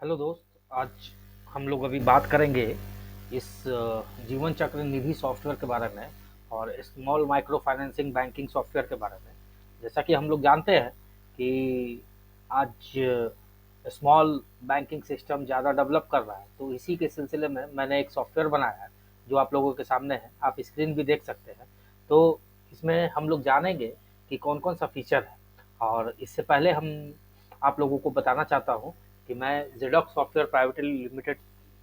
Hello दोस्त। आज हम लोग अभी बात करेंगे इस जीवन चक्र निधि सॉफ्टवेयर के बारे में और small micro financing banking software के बारे में। जैसा कि हम लोग जानते हैं कि आज स्मॉल बैंकिंग सिस्टम ज़्यादा डेवलप कर रहा है, तो इसी के सिलसिले में मैंने एक सॉफ्टवेयर बनाया है जो आप लोगों के सामने है। आप स्क्रीन भी देख सकते हैं। तो इसमें हम लोग जानेंगे कि कौन कौन सा फीचर है। और इससे पहले हम आप लोगों को बताना चाहता हूँ कि मैं जेडॉक्स सॉफ्टवेयर प्राइवेट लिमिटेड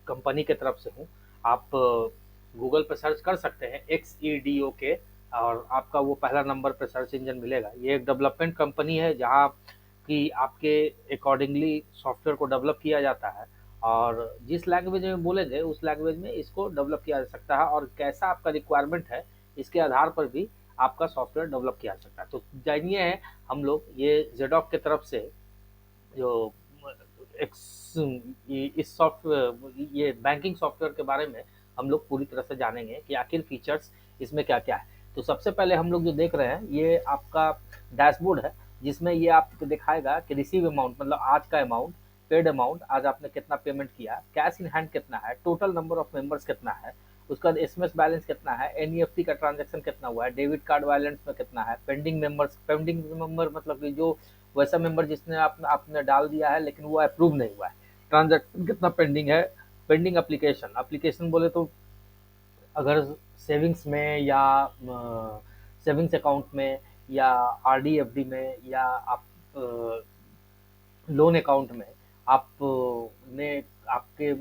कंपनी के तरफ से हूँ। आप गूगल पर सर्च कर सकते हैं XEDOK और आपका वो पहला नंबर पर सर्च इंजन मिलेगा। ये एक डेवलपमेंट कंपनी है जहाँ कि आपके अकॉर्डिंगली सॉफ्टवेयर को डेवलप किया जाता है और जिस लैंग्वेज में बोलेंगे उस लैंग्वेज में इसको डेवलप किया जा सकता है और कैसा आपका रिक्वायरमेंट है इसके आधार पर भी आपका सॉफ्टवेयर डेवलप किया जा सकता है। तो जानिए हम लोग ये जेडॉक की तरफ से जो इस सॉफ्टवेयर ये बैंकिंग सॉफ्टवेयर के बारे में हम लोग पूरी तरह से जानेंगे कि आखिर फीचर्स इसमें क्या क्या है। तो सबसे पहले हम लोग जो देख रहे हैं ये आपका डैशबोर्ड है जिसमें ये आपको दिखाएगा कि रिसीव अमाउंट मतलब आज का अमाउंट, पेड अमाउंट, आज आपने कितना पेमेंट किया, कैश इन हैंड कितना है, टोटल नंबर ऑफ मेंबर्स कितना है, उसका एसएमएस बैलेंस कितना है, एनईएफटी का ट्रांजैक्शन कितना हुआ है, डेबिट कार्ड बैलेंस में कितना है, पेंडिंग मेंबर मतलब कि जो वैसा मेंबर जिसने आपने डाल दिया है लेकिन वो अप्रूव नहीं हुआ है, ट्रांजैक्शन कितना पेंडिंग है, पेंडिंग एप्लीकेशन एप्लीकेशन बोले तो अगर सेविंग्स में या सेविंग्स अकाउंट में या आरडी एफडी में या आप लोन अकाउंट में आपने आपके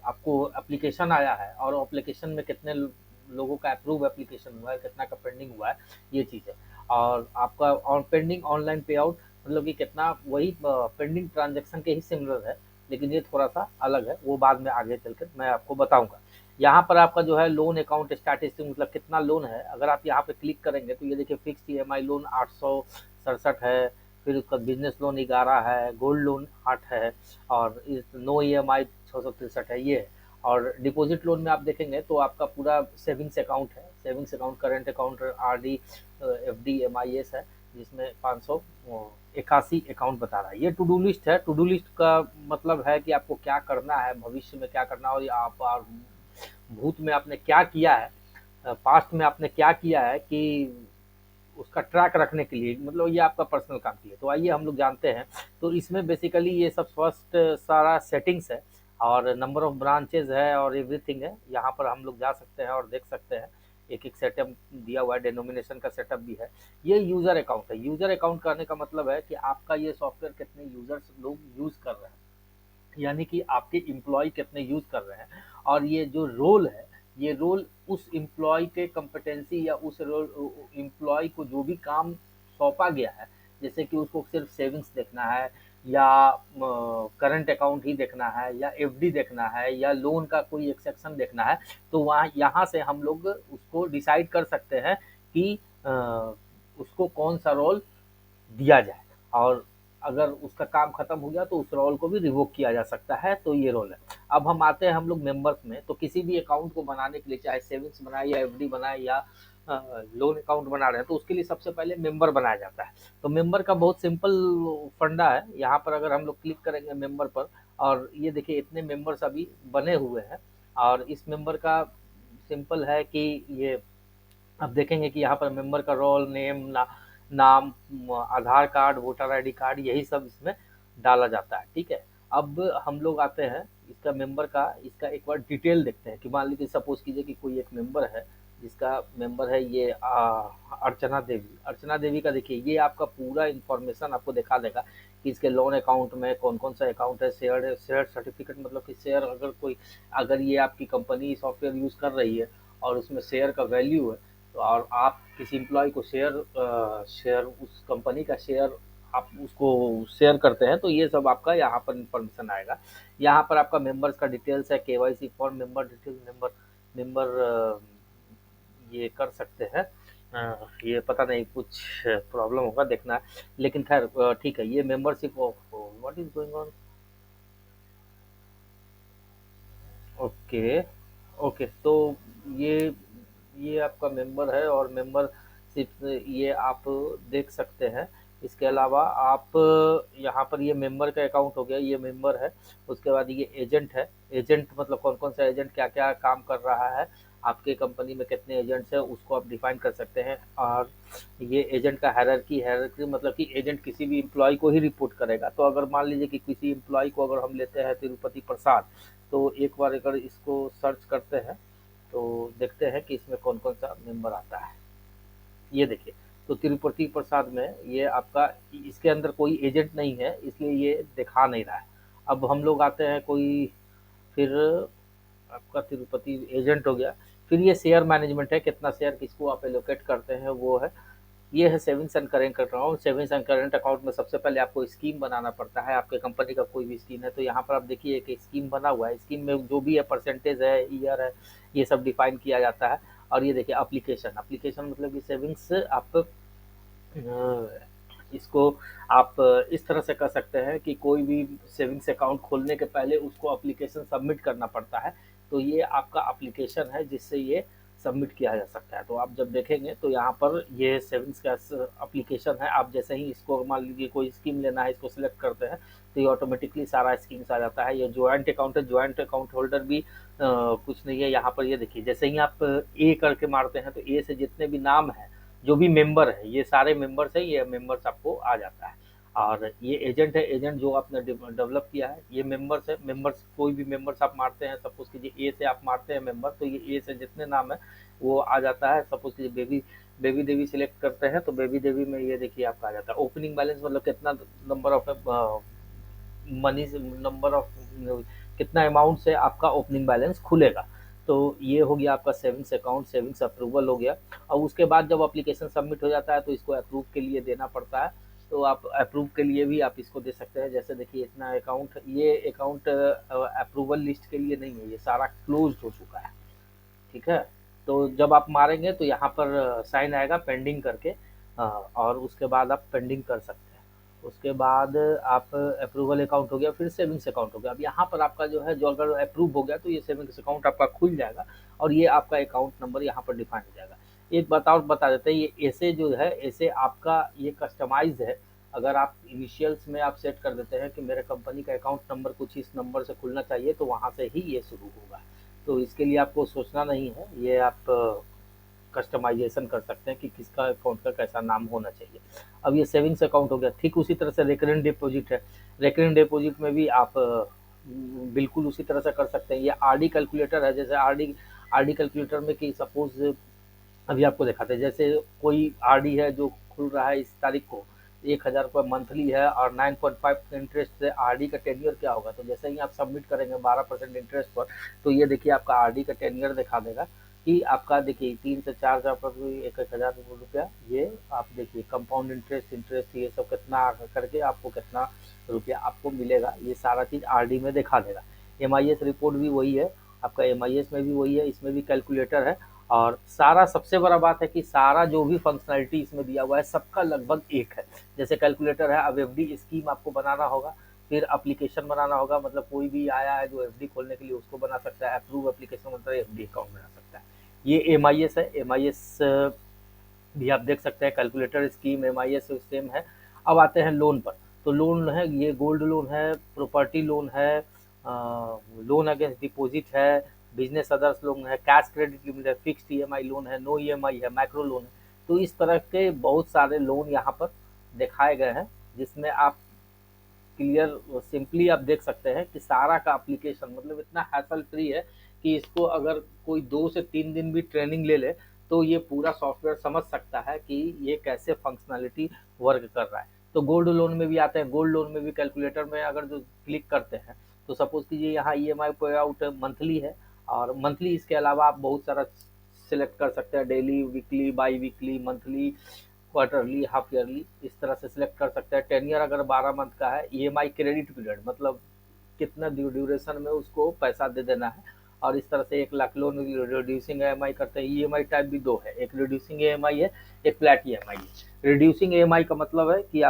आपको एप्लीकेशन आया है और एप्लीकेशन में कितने लोगों का अप्रूव एप्लीकेशन हुआ है, कितना का पेंडिंग हुआ है, ये चीज़ है। और आपका और पेंडिंग ऑनलाइन पे आउट मतलब कि कितना वही पेंडिंग ट्रांजेक्शन के ही सिमिलर है लेकिन ये थोड़ा सा अलग है, वो बाद में आगे चलकर मैं आपको बताऊंगा। यहाँ पर आपका जो है लोन अकाउंट स्टैटिस्टिक मतलब कितना लोन है, अगर आप यहाँ पे क्लिक करेंगे तो ये देखिए फिक्स ईएमआई लोन 867 है, फिर उसका बिजनेस लोन 11 है, गोल्ड लोन 8 है और नो ईएमआई 663 है ये है। और डिपॉजिट लोन में आप देखेंगे तो आपका पूरा सेविंग्स अकाउंट है, savings account, current account, RD, FD, MIS है जिसमें 581 अकाउंट बता रहा है। ये टू डू लिस्ट है। टू डू लिस्ट का मतलब है कि आपको क्या करना है, भविष्य में क्या करना है और आप भूत में आपने क्या किया है, पास्ट में आपने क्या किया है कि उसका ट्रैक रखने के लिए, मतलब ये आपका पर्सनल काम के लिए। तो आइए हम लोग जानते हैं। तो इसमें बेसिकली ये सब फर्स्ट सारा सेटिंग्स है और नंबर ऑफ ब्रांचेज है और एवरीथिंग है। यहाँ पर हम लोग जा सकते हैं और देख सकते हैं एक एक सेटअप दिया हुआ है, डेनोमिनेशन का सेटअप भी है। ये यूज़र अकाउंट है। यूज़र अकाउंट करने का मतलब है कि आपका ये सॉफ्टवेयर कितने यूज़र्स लोग यूज़ कर रहे हैं, यानी कि आपके एम्प्लॉय कितने यूज़ कर रहे हैं। और ये जो रोल है, ये रोल उस एम्प्लॉय के कंपटेंसी या उस रोल एम्प्लॉय को जो भी काम सौंपा गया है, जैसे कि उसको सिर्फ सेविंग्स देखना है या करंट अकाउंट ही देखना है या एफडी देखना है या लोन का कोई एक सेक्शन देखना है, तो वहाँ यहाँ से हम लोग उसको डिसाइड कर सकते हैं कि उसको कौन सा रोल दिया जाए। और अगर उसका काम खत्म हो गया तो उस रोल को भी रिवोक किया जा सकता है। तो ये रोल है। अब हम आते हैं हम लोग मेंबर्स में। तो किसी भी अकाउंट को बनाने के लिए, चाहे सेविंग्स बनाए या एफडी बनाए या लोन अकाउंट बना रहे हैं, तो उसके लिए सबसे पहले मेंबर बनाया जाता है। तो मेंबर का बहुत सिंपल फंडा है। यहाँ पर अगर हम लोग क्लिक करेंगे मेंबर पर और ये देखिए इतने मेंबर्स अभी बने हुए हैं। और इस मेंबर का सिंपल है कि ये अब देखेंगे कि यहाँ पर मेंबर का रोल नेम, नाम, आधार कार्ड, वोटर आईडी कार्ड, यही सब इसमें डाला जाता है। ठीक है। अब हम लोग आते हैं इसका मेंबर का, इसका एक बार डिटेल देखते हैं कि मान लीजिए सपोज कीजिए कि कोई एक मेंबर है जिसका मेंबर है ये अर्चना देवी। अर्चना देवी का देखिए ये आपका पूरा इंफॉर्मेशन आपको दिखा देगा कि इसके लोन अकाउंट में कौन कौन सा अकाउंट है, शेयर सर्टिफिकेट मतलब कि शेयर अगर कोई, अगर ये आपकी कंपनी सॉफ्टवेयर यूज़ कर रही है और उसमें शेयर का वैल्यू है, तो और आप किसी एम्प्लॉय को शेयर उस कंपनी का शेयर आप उसको शेयर करते हैं, तो ये सब आपका यहाँ पर इंफॉर्मेशन आएगा। यहाँ पर आपका मेंबर्स का डिटेल्स है, KYC form, member details, member member ये कर सकते हैं। ये पता नहीं कुछ प्रॉब्लम होगा, देखना है। लेकिन खैर ठीक है। ये membership of what is going on. Okay, okay. तो ये ये आपका मेंबर है और मेंबरशिप ये आप देख सकते हैं इसके अलावा आप यहाँ पर ये मेंबर का अकाउंट हो गया, ये मेंबर है। उसके बाद ये एजेंट है। एजेंट मतलब कौन-कौन सा एजेंट क्या-क्या काम कर रहा है, आपके कंपनी में कितने एजेंट्स हैं उसको आप डिफाइन कर सकते हैं। और ये एजेंट का हायरार्की, हायरार्की मतलब कि एजेंट किसी भी एम्प्लॉय को ही रिपोर्ट करेगा। तो अगर मान लीजिए कि किसी एम्प्लॉय को अगर हम लेते हैं तिरुपति प्रसाद, तो एक बार अगर इसको सर्च करते हैं तो देखते हैं कि इसमें कौन-कौन सा मेंबर आता है। ये देखिए, तो तिरुपति प्रसाद में ये आपका इसके अंदर कोई एजेंट नहीं है, इसलिए ये दिखा नहीं रहा है। अब हम लोग आते हैं कोई, फिर आपका तिरुपति एजेंट हो गया। फिर ये शेयर मैनेजमेंट है, कितना शेयर किसको आप एलोकेट करते हैं वो है। ये है savings and current account. Savings and current account में सबसे पहले आपको स्कीम बनाना पड़ता है। आपके कंपनी का कोई भी स्कीम है तो यहाँ पर आप देखिए एक स्कीम बना हुआ है। स्कीम में जो भी है परसेंटेज है, ईयर है, ये सब डिफाइन किया जाता है। और ये देखिए एप्लीकेशन, एप्लीकेशन मतलब कि सेविंग्स आप इसको आप इस तरह से कर सकते हैं कि कोई भी सेविंग्स अकाउंट खोलने के पहले उसको एप्लीकेशन सबमिट करना पड़ता है। तो ये आपका एप्लीकेशन है जिससे ये सबमिट किया जा सकता है। तो आप जब देखेंगे तो यहाँ पर ये सेविंग्स का एप्लीकेशन है। आप जैसे ही इसको मान लीजिए कोई स्कीम लेना है, इसको सिलेक्ट करते हैं तो ये ऑटोमेटिकली सारा स्कीम्स आ जाता है। ये ज्वाइंट अकाउंट है, ज्वाइंट अकाउंट होल्डर भी कुछ नहीं है। यहाँ पर ये देखिए जैसे ही आप ए करके मारते हैं तो ए से जितने भी नाम है, जो भी मेंबर है, ये सारे मेंबर्स है, ये मेंबर्स आपको आ जाता है। और ये एजेंट है, एजेंट जो आपने डेवलप किया है। ये मेंबर्स है, मेंबर्स कोई भी मेंबर्स आप मारते हैं, सपोज कीजिए ए से आप मारते हैं मेंबर, तो ये ए से जितने नाम है वो आ जाता है। सपोज कीजिए बेबी बेबी देवी सिलेक्ट करते हैं तो बेबी देवी में ये देखिए आपका आ जाता है। ओपनिंग बैलेंस मतलब कितना number of money, number of कितना अमाउंट से आपका ओपनिंग बैलेंस खुलेगा। तो ये हो गया आपका सेविंग्स अकाउंट, सेविंग्स अप्रूवल हो गया। और उसके बाद जब एप्लीकेशन सबमिट हो जाता है तो इसको अप्रूव के लिए देना पड़ता है। तो आप अप्रूव के लिए भी आप इसको दे सकते हैं। जैसे देखिए इतना अकाउंट, ये अकाउंट अप्रूवल लिस्ट के लिए नहीं है, ये सारा क्लोज्ड हो चुका है। ठीक है, तो जब आप मारेंगे तो यहाँ पर साइन आएगा पेंडिंग करके। और उसके बाद आप पेंडिंग कर सकते हैं। उसके बाद आप अप्रूवल अकाउंट हो गया, फिर सेविंग्स अकाउंट हो गया। अब यहाँ पर आपका जो है, जो अगर अप्रूव हो गया तो ये सेविंग्स अकाउंट आपका खुल जाएगा और ये आपका अकाउंट नंबर यहाँ पर डिफाइन हो जाएगा। एक बात और बता देते हैं, ये ऐसे जो है, ऐसे आपका ये कस्टमाइज है। अगर आप इनिशियल्स में आप सेट कर देते हैं कि मेरे कंपनी का अकाउंट नंबर कुछ इस नंबर से खुलना चाहिए, तो वहाँ से ही ये शुरू होगा। तो इसके लिए आपको सोचना नहीं है, ये आप कस्टमाइजेशन कर सकते हैं कि किसका अकाउंट का कैसा नाम होना चाहिए। अब ये सेविंग्स अकाउंट हो गया। ठीक उसी तरह से रेकरिंग डिपॉजिट है। रेकरिंग डिपॉजिट में भी आप बिल्कुल उसी तरह से कर सकते हैं। ये आरडी कैलकुलेटर है। जैसे आरडी आरडी कैलकुलेटर में कि सपोज अभी आपको दिखाते हैं, जैसे कोई आरडी है जो खुल रहा है इस तारीख को, 1000 रुपये मंथली है और 9.5 इंटरेस्ट से आरडी का टेन्योर क्या होगा। तो जैसे ही आप सबमिट करेंगे 12% इंटरेस्ट पर, तो ये देखिए आपका आरडी का टेन्योर दिखा देगा कि आपका देखिए 3 से 4 हज़ार पर 1,000 रुपया, ये आप देखिए कंपाउंड इंटरेस्ट, इंटरेस्ट ये सब कितना करके आपको कितना रुपया आपको मिलेगा, ये सारा चीज़ आरडी में दिखा देगा। एमआईएस रिपोर्ट भी वही है, आपका एमआईएस में भी वही है, इसमें भी कैलकुलेटर है। और सारा सबसे बड़ा बात है कि सारा जो भी फंक्शनैलिटी इसमें दिया हुआ है सबका लगभग एक है। जैसे कैलकुलेटर है, अब एफडी स्कीम आपको बनाना होगा, फिर एप्लीकेशन बनाना होगा, मतलब कोई भी आया है जो एफडी खोलने के लिए उसको बना सकता है। अप्रूव एप्लीकेशन मतलब एफडी अकाउंट बना सकता है। ये एमआईएस है, एमआईएस भी आप देख सकते हैं। कैलकुलेटर स्कीम एमआईएस सेम है। अब आते हैं लोन पर। तो लोन है, ये गोल्ड लोन है, प्रॉपर्टी लोन है, लोन अगेंस्ट डिपॉजिट है, बिजनेस अदर्स लोन है, कैश क्रेडिट लिमिट है, फिक्स्ड ईएमआई लोन है, नो ईएमआई है, माइक्रो लोन है। तो इस तरह के बहुत सारे लोन यहाँ पर दिखाए गए हैं, जिसमें आप क्लियर सिंपली आप देख सकते हैं कि सारा का एप्लीकेशन मतलब इतना हैसल फ्री है कि इसको अगर कोई 2 से 3 दिन भी ट्रेनिंग ले ले तो ये पूरा सॉफ्टवेयर समझ सकता है कि ये कैसे फंक्शनैलिटी वर्क कर रहा है। तो गोल्ड लोन में भी आते हैं। गोल्ड लोन में भी कैलकुलेटर में अगर जो क्लिक करते हैं तो सपोज कीजिए यहाँ ईएमआई पे आउट मंथली है, और मंथली इसके अलावा आप बहुत सारा सिलेक्ट कर सकते हैं, daily, weekly, by weekly, monthly, quarterly, half yearly, इस तरह से सिलेक्ट कर सकते हैं। टेन्योर अगर 12 मंथ का है, ईएमआई क्रेडिट पीरियड मतलब कितना ड्यूरेशन में उसको पैसा दे देना है। और इस तरह से 1 लाख लोन रिड्यूसिंग ईएमआई करते हैं। ईएमआई टाइप भी दो है, एक रिड्यूसिंग ईएमआई है, एक फ्लैट ईएमआई है। रिड्यूसिंग ईएमआई का मतलब है कि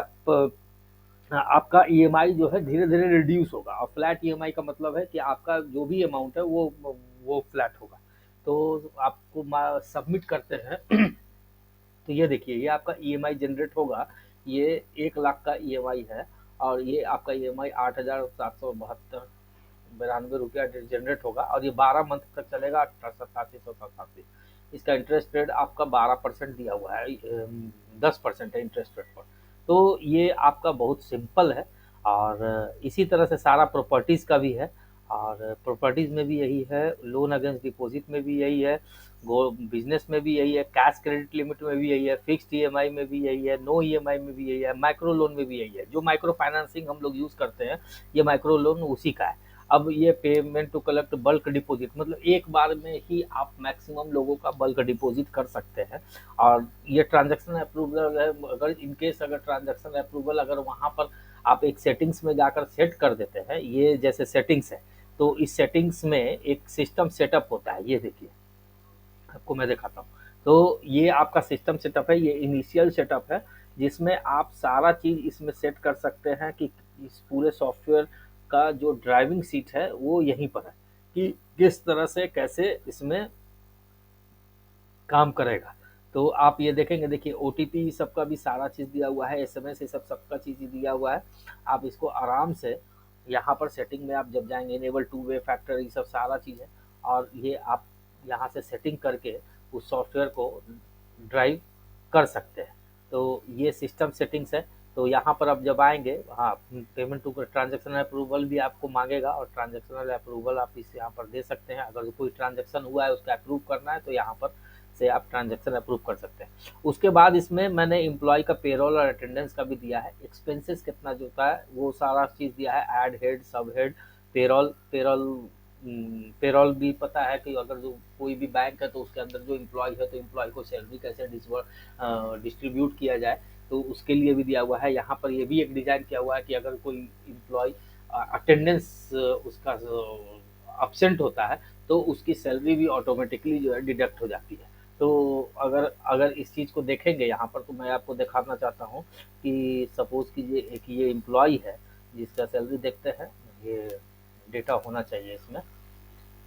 आपका ईएमआई जो है धीरे धीरे रिड्यूस होगा, और फ्लैट ईएमआई का मतलब है कि आपका जो भी अमाउंट है वो फ्लैट होगा। तो आपको सबमिट करते हैं तो ये देखिए ये आपका ईएमआई जनरेट होगा। ये 1 लाख का ईएमआई है और ये आपका ईएमआई 8,772 92 रुपया जनरेट होगा और ये 12 मंथ तक चलेगा, 87,187। इसका इंटरेस्ट रेट आपका 12% दिया हुआ है, 10% है इंटरेस्ट रेट पर। तो ये आपका बहुत सिंपल है और इसी तरह से सारा प्रॉपर्टीज़ का भी है और प्रॉपर्टीज़ में भी यही है, लोन अगेंस्ट डिपॉजिट में भी यही है, गो बिजनेस में भी यही है, कैश क्रेडिट लिमिट में भी यही है, फिक्स्ड ईएमआई में भी यही है, नो ईएमआई में भी यही है, माइक्रो लोन में भी यही है। जो माइक्रो फाइनेंसिंग हम लोग यूज़ करते हैं, ये माइक्रो लोन उसी का है। अब ये payment to collect bulk deposit, मतलब एक बार में ही आप मैक्सिमम लोगों का बल्क डिपॉजिट कर सकते हैं और ये ट्रांजैक्शन अप्रूवल है। अगर इन केस अगर ट्रांजैक्शन अप्रूवल अगर वहाँ पर आप एक सेटिंग्स में जाकर सेट कर देते हैं, ये जैसे सेटिंग्स है, तो इस सेटिंग्स में एक सिस्टम सेटअप होता है, ये देखिए आपको मैं दिखाता हूँ। तो ये आपका सिस्टम सेटअप है, ये इनिशियल सेटअप है जिसमें आप सारा चीज़ इसमें सेट कर सकते हैं कि इस पूरे सॉफ्टवेयर का जो ड्राइविंग सीट है वो यहीं पर है कि किस तरह से कैसे इसमें काम करेगा। तो आप ये देखेंगे, देखिए ओटीपी सबका भी सारा चीज़ दिया हुआ है, एसएमएस ये सब सबका चीज़ दिया हुआ है। आप इसको आराम से यहाँ पर सेटिंग में आप जब जाएंगे, इनेबल टू वे फैक्टर ये सब सारा चीज़ है और ये आप यहाँ से सेटिंग करके उस सॉफ्टवेयर को ड्राइव कर सकते हैं। तो ये सिस्टम सेटिंग्स है। तो यहाँ पर आप जब आएंगे, हाँ, पेमेंट टू ट्रांजेक्शनल अप्रूवल भी आपको मांगेगा और ट्रांजेक्शनल अप्रूवल आप इस यहाँ पर दे सकते हैं। अगर कोई ट्रांजेक्शन हुआ है उसका अप्रूव करना है तो यहाँ पर से आप ट्रांजेक्शन अप्रूव कर सकते हैं। उसके बाद इसमें मैंने एम्प्लॉय का पेरोल और अटेंडेंस का भी दिया है, एक्सपेंसेस कितना जो होता है वो सारा चीज़ दिया है, ऐड हेड, सब हेड, पेरोल पेरोल पेरोल भी पता है कि अगर जो कोई भी बैंक है तो उसके अंदर जो एम्प्लॉय है तो एम्प्लॉय को सैलरी कैसे डिस्ट्रीब्यूट किया जाए, तो उसके लिए भी दिया हुआ है। यहाँ पर ये भी एक डिज़ाइन किया हुआ है कि अगर कोई एम्प्लॉय अटेंडेंस उसका अब्सेंट होता है तो उसकी सैलरी भी ऑटोमेटिकली जो है डिडक्ट हो जाती है। तो अगर अगर इस चीज़ को देखेंगे यहाँ पर तो मैं आपको दिखाना चाहता हूँ कि सपोज़ कीजिए एक ये एम्प्लॉय है जिसका सैलरी देखते हैं, ये डेटा होना चाहिए इसमें।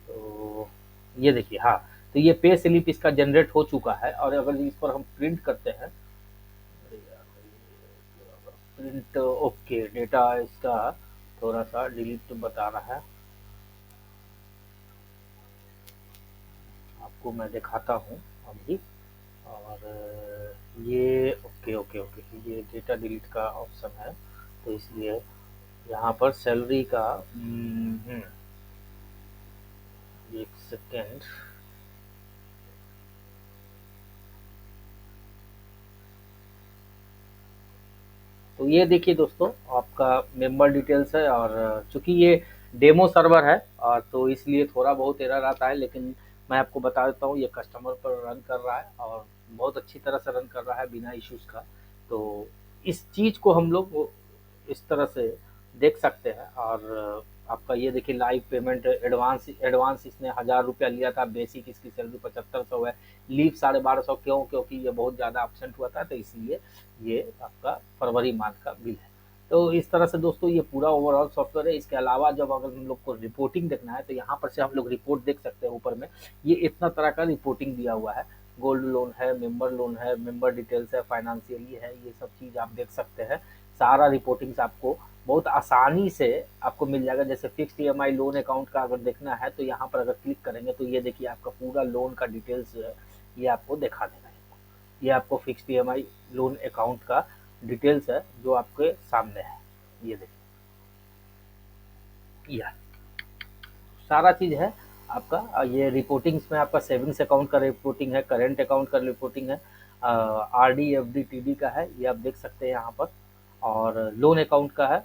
तो ये देखिए, हाँ, तो ये पे स्लिप इसका जनरेट हो चुका है और अगर इस पर हम प्रिंट करते हैं, प्रिंट, ओके, डेटा इसका थोड़ा सा डिलीट बता रहा है, आपको मैं दिखाता हूँ अभी। और ये ओके ओके ओके, ये डेटा डिलीट का ऑप्शन है तो इसलिए यहाँ पर सैलरी का एक सेकेंड, तो ये देखिए दोस्तों, आपका मेंबर डिटेल्स है और चूंकि ये डेमो सर्वर है और तो इसलिए थोड़ा बहुत एरर आता है, लेकिन मैं आपको बता देता हूँ ये कस्टमर पर रन कर रहा है और बहुत अच्छी तरह से रन कर रहा है बिना इश्यूज का। तो इस चीज़ को हम लोग इस तरह से देख सकते हैं और आपका ये देखिए लाइव पेमेंट, एडवांस एडवांस इसने 1,000 रुपया लिया था, बेसिक इसकी सैलरी 7500 है, लीव 1250, क्यों, क्योंकि ये बहुत ज़्यादा अपसेंट हुआ था तो इसलिए ये आपका फरवरी मंथ का बिल है। तो इस तरह से दोस्तों ये पूरा ओवरऑल सॉफ्टवेयर है। इसके अलावा जब अगर हम लोग को रिपोर्टिंग देखना है तो यहाँ पर से हम लोग रिपोर्ट देख सकते हैं। ऊपर में ये इतना तरह का रिपोर्टिंग दिया हुआ है, गोल्ड लोन है, मेंबर डिटेल्स है, फाइनेंशियली है, ये सब चीज़ आप देख सकते हैं। सारा रिपोर्टिंग्स आपको बहुत आसानी से आपको मिल जाएगा। जैसे फिक्स्ड ईएमआई लोन अकाउंट का अगर देखना है तो यहाँ पर अगर क्लिक करेंगे तो ये देखिए आपका पूरा लोन का डिटेल्स जो है ये आपको दिखा देगा। ये आपको फिक्स्ड ईएमआई लोन अकाउंट का डिटेल्स है जो आपके सामने है, ये देखिए, यह सारा चीज़ है आपका। ये रिपोर्टिंग्स में आपका सेविंग्स अकाउंट का रिपोर्टिंग है, करेंट अकाउंट का रिपोर्टिंग है, आरडी एफडी टीडी का है, ये आप देख सकते हैं यहाँ पर, और लोन अकाउंट का है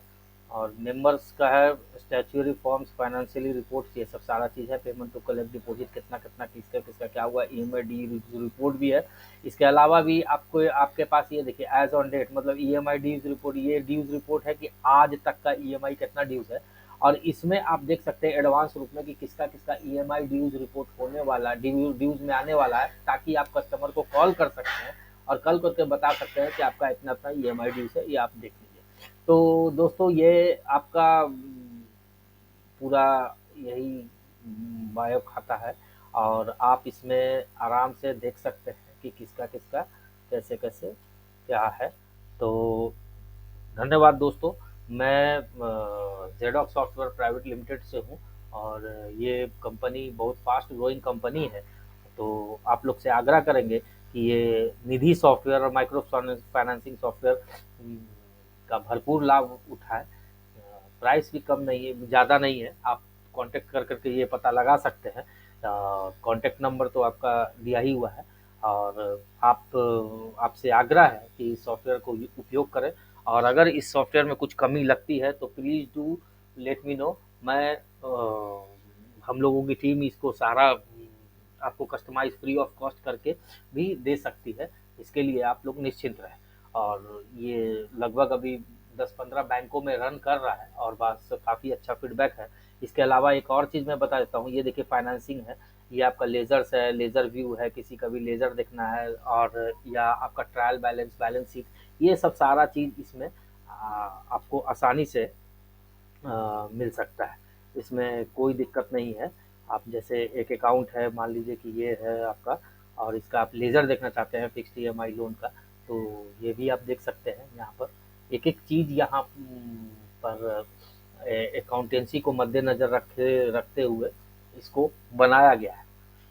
और मेंबर्स का है, स्टैच्यूरी फॉर्म्स, फाइनेंशियली रिपोर्ट्स, ये सब सारा चीज़ है। पेमेंट टू कलेक्ट डिपॉजिट कितना कितना किसका किसका क्या हुआ, ईएमआई डी रिपोर्ट भी है। इसके अलावा भी आपको आपके पास ये देखिए एज ऑन डेट, मतलब ईएमआई ड्यूज रिपोर्ट, ये ड्यूज रिपोर्ट है कि आज तक का ईएमआई कितना ड्यूज है। और इसमें आप देख सकते हैं एडवांस रूप में कि किसका किसका ईएमआई ड्यूज रिपोर्ट होने वाला, ड्यूज में आने वाला है, ताकि आप कस्टमर को कॉल कर सकते हैं और कल करके बता सकते हैं कि आपका इतना इतना ईएमआई ड्यूज है, ये आप देख लीजिए। तो दोस्तों ये आपका पूरा यही बायो खाता है और आप इसमें आराम से देख सकते हैं कि किसका किसका कैसे कैसे क्या है। तो धन्यवाद दोस्तों। मैं जेडॉक सॉफ्टवेयर प्राइवेट लिमिटेड से हूँ और ये कंपनी बहुत फास्ट ग्रोइंग कंपनी है। तो आप लोग से आग्रह करेंगे कि ये निधि सॉफ्टवेयर और माइक्रो फाइनेंसिंग सॉफ्टवेयर का भरपूर लाभ उठाएं। प्राइस भी कम नहीं है, ज़्यादा नहीं है। आप कांटेक्ट कर करके ये पता लगा सकते हैं। कांटेक्ट नंबर तो आपका दिया ही हुआ है। और आपसे आग्रह है कि इस सॉफ्टवेयर को उपयोग करें। और अगर इस सॉफ्टवेयर में कुछ कमी लगती है तो please do let me know. मैं हम लोगों की टीम इसको सारा आपको कस्टमाइज फ्री ऑफ कॉस्ट करके भी दे सकती है। इसके लिए आप लोग निश्चिंत रहें। और ये लगभग अभी 10-15 बैंकों में रन कर रहा है और बस काफ़ी अच्छा फीडबैक है। इसके अलावा एक और चीज़ मैं बता देता हूँ, ये देखिए फाइनेंसिंग है, ये आपका लेज़र्स है, लेज़र व्यू है, किसी का भी लेज़र देखना है, और या आपका ट्रायल बैलेंस, बैलेंस शीट, ये सब सारा चीज़ इसमें आपको आसानी से मिल सकता है। इसमें कोई दिक्कत नहीं है। आप जैसे एक अकाउंट है, मान लीजिए कि ये है आपका, और इसका आप लेज़र देखना चाहते हैं फिक्स्ड ईएमआई लोन का, तो ये भी आप देख सकते हैं यहाँ पर। एक-एक चीज़ यहाँ पर अकाउंटेंसी को मद्देनज़र रखते हुए इसको बनाया गया है।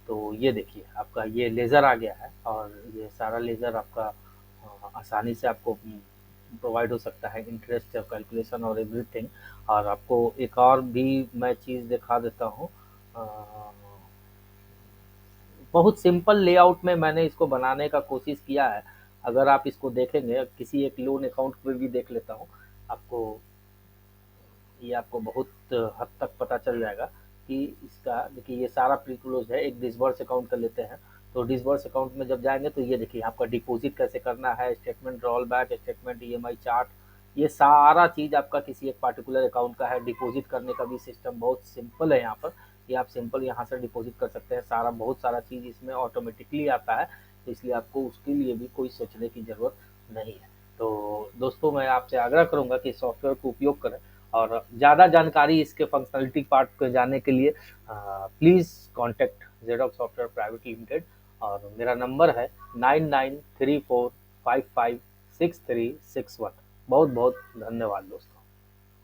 तो ये देखिए आपका ये लेज़र आ गया है और ये सारा लेज़र आपका आसानी से आपको प्रोवाइड हो सकता है, इंटरेस्ट कैलकुलेशन और एवरीथिंग। और आपको एक और भी मैं चीज़ दिखा देता हूँ। अ, बहुत सिंपल लेआउट में मैंने इसको बनाने का कोशिश किया है। अगर आप इसको देखेंगे, किसी एक लोन अकाउंट पे भी देख लेता हूँ, आपको ये आपको बहुत हद तक पता चल जाएगा कि इसका देखिए ये सारा प्री क्लोज है। एक डिसबर्स अकाउंट कर लेते हैं। तो डिसबर्स अकाउंट में जब जाएंगे तो ये देखिए आपका डिपॉजिट कैसे करना है, statement roll back, statement EMI chart, ये सारा चीज़ आपका किसी एक पार्टिकुलर अकाउंट का है। डिपॉजिट करने का भी सिस्टम बहुत सिंपल है यहाँ पर। ये आप सिंपल यहाँ से डिपॉजिट कर सकते हैं। सारा बहुत सारा चीज़ इसमें ऑटोमेटिकली आता है, तो इसलिए आपको उसके लिए भी कोई सोचने की ज़रूरत नहीं है। तो दोस्तों मैं आपसे आग्रह करूँगा कि सॉफ्टवेयर को उपयोग करें। और ज़्यादा जानकारी इसके फंक्शनलिटी पार्ट को जानने के लिए प्लीज़ कॉन्टैक्ट जेडॉक सॉफ्टवेयर प्राइवेट लिमिटेड। और मेरा नंबर है 9934556361। बहुत बहुत धन्यवाद दोस्तों।